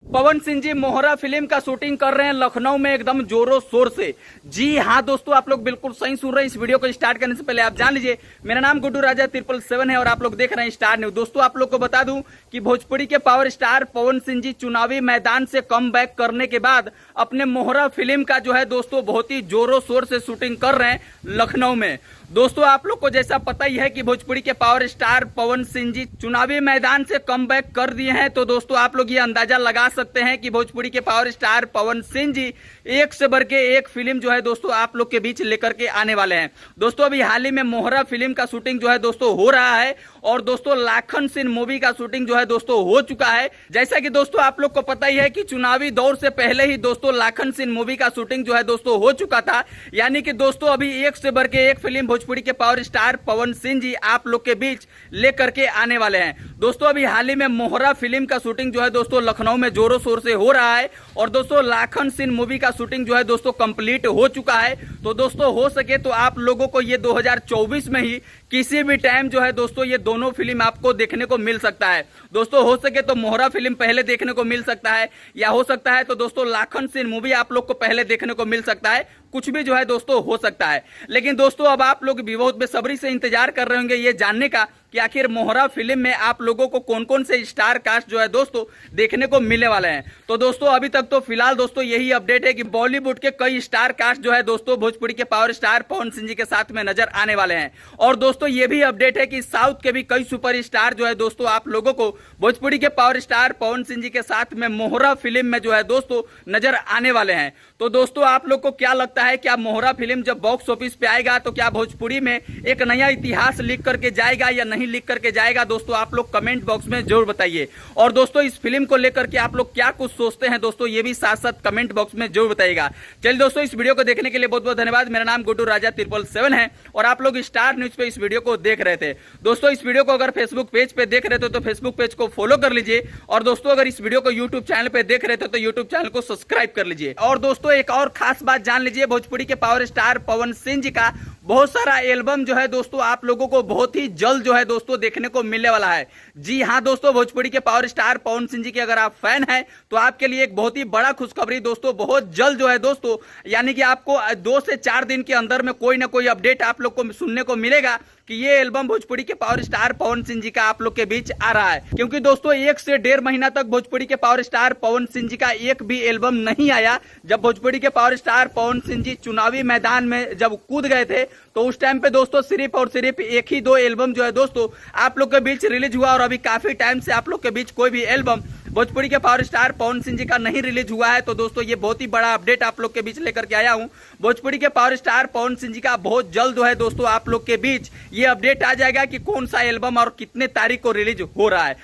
पवन सिंह जी मोहरा film का shooting कर रहे हैं लखनऊ में एकदम जोरों शोर से। जी हाँ दोस्तों, आप लोग बिल्कुल सही सुन रहे हैं। इस वीडियो को स्टार्ट करने से पहले आप जान लीजिए, मेरा नाम गुड्डू राजा 777 है और आप लोग देख रहे हैं स्टार न्यूज। दोस्तों आप लोग को बता दूं कि भोजपुरी के पावर स्टार पवन सिंह जी चुनावी मैदान से कम बैक करने के बाद अपने मोहरा फिल्म का जो है दोस्तों बहुत ही जोरों शोर से शूटिंग कर रहे हैं लखनऊ में। दोस्तों आप लोग को जैसा पता ही है कि भोजपुरी के पावर स्टार पवन सिंह जी चुनावी मैदान से कम बैक कर दिए हैं, तो दोस्तों आप लोग ये अंदाजा लगा सकते हैं कि भोजपुरी के पावर स्टार पवन सिंह जी एक से बढ़ के एक फिल्म जो है दोस्तों आप लोग के बीच लेकर के आने वाले हैं। दोस्तों अभी हाल ही में मोहरा फिल्म का शूटिंग जो है दोस्तों हो रहा है और दोस्तों लाखन सिंह मूवी का शूटिंग जो है दोस्तों हो चुका है। जैसा कि दोस्तों आप लोग को पता ही है कि चुनावी दौर से पहले ही दोस्तों लाखन सिंह मूवी का शूटिंग जो है दोस्तों हो चुका था, यानी कि दोस्तों अभी एक से बढ़ के एक फिल्म भोजपुरी के पावर स्टार पवन सिंह जी आप लोग के बीच लेकर के आने वाले हैं। दोस्तों अभी हाल ही में मोहरा फिल्म का शूटिंग जो है दोस्तों लखनऊ में जोरों शोर से हो रहा है और दोस्तों लाखन सिंह मूवी का शूटिंग जो है दोस्तों कंप्लीट हो चुका है। तो दोस्तों हो सके तो आप लोगों को ये 2024 में ही किसी भी टाइम जो है दोस्तों ये दोनों फिल्म आपको देखने को मिल सकता है। दोस्तों हो सके तो मोहरा फिल्म पहले देखने को मिल सकता है, या हो सकता है तो दोस्तों लाखन सिंह मूवी आप लोग को पहले देखने को मिल सकता है। कुछ भी जो है दोस्तों हो सकता है। लेकिन दोस्तों अब आप लोग भी बहुत बेसब्री से इंतजार कर रहे होंगे ये जानने का कि आखिर मोहरा फिल्म में आप लोगों को कौन कौन से स्टार कास्ट जो है दोस्तों देखने को मिलने वाले हैं। तो दोस्तों अभी तक तो फिलहाल दोस्तों यही अपडेट है कि बॉलीवुड के कई स्टार कास्ट जो है दोस्तों भोजपुरी के पावर स्टार पवन सिंह जी के साथ में नजर आने वाले हैं। और दोस्तों ये भी अपडेट है कि साउथ के भी कई सुपर स्टार जो है दोस्तों आप लोगों को भोजपुरी के पावर स्टार पवन सिंह जी के साथ में मोहरा फिल्म में जो है दोस्तों नजर आने वाले हैं। तो दोस्तों आप लोग को क्या लगता है, क्या मोहरा फिल्म जब बॉक्स ऑफिस पे आएगा तो क्या भोजपुरी में एक नया इतिहास लिख करके जाएगा या नहीं लिख करके जाएगा? दोस्तों आप लोग कमेंट बॉक्स में जरूर बताइए। और दोस्तों इस फिल्म को लेकर के आप लोग क्या कुछ सोचते हैं दोस्तों ये भी साथ साथ कमेंट बॉक्स में जरूर बताइएगा। चलिए दोस्तों इस वीडियो को देखने के लिए बहुत बहुत धन्यवाद। मेरा नाम गुड्डू राजा 777 है और आप लोग स्टार न्यूज पे इस वीडियो को देख रहे थे। दोस्तों इस वीडियो को अगर फेसबुक पेज पे देख रहे थे तो फेसबुक पेज को फॉलो कर लीजिए और दोस्तों अगर इस वीडियो को यूट्यूब चैनल पे देख रहे थे तो यूट्यूब चैनल को सब्सक्राइब कर लीजिए। और दोस्तों एक और खास बात जान लीजिए, भोजपुरी के पावर स्टार पवन सिंह जी का बहुत सारा एल्बम जो है दोस्तों आप लोगों को बहुत ही जल्द जो है दोस्तों देखने को मिलने वाला है। जी हाँ दोस्तों, भोजपुरी के पावर स्टार पवन सिंह जी के अगर आप फैन हैं तो आपके लिए एक बहुत ही बड़ा खुशखबरी दोस्तों, बहुत जल्द जो है दोस्तों, यानी कि आपको 2 से 4 दिन के अंदर में कोई ना कोई अपडेट आप लोग को सुनने को मिलेगा कि ये एल्बम भोजपुरी के पावर स्टार पवन सिंह जी का आप लोग के बीच आ रहा है। क्योंकि दोस्तों 1 से 1.5 महीना तक भोजपुरी के पावर स्टार पवन सिंह जी का एक भी एल्बम नहीं आया। जब भोजपुरी के पावर स्टार पवन सिंह जी चुनावी मैदान में जब कूद गए थे तो उस टाइम पे दोस्तों सिर्फ और सिर्फ 1 ही 2 एल्बम जो है दोस्तों आप लोग के बीच रिलीज हुआ और अभी काफी टाइम से आप लोग के बीच कोई भी एल्बम भोजपुरी के पावर स्टार पवन सिंह जी का नहीं रिलीज हुआ है। तो दोस्तों ये बहुत ही बड़ा अपडेट आप लोग के बीच लेकर के आया हूं। भोजपुरी के पावर स्टार पवन सिंह जी का बहुत जल्द जो है दोस्तों आप लोग के बीच ये अपडेट आ जाएगा कि कौन सा एल्बम और कितने तारीख को रिलीज हो रहा है।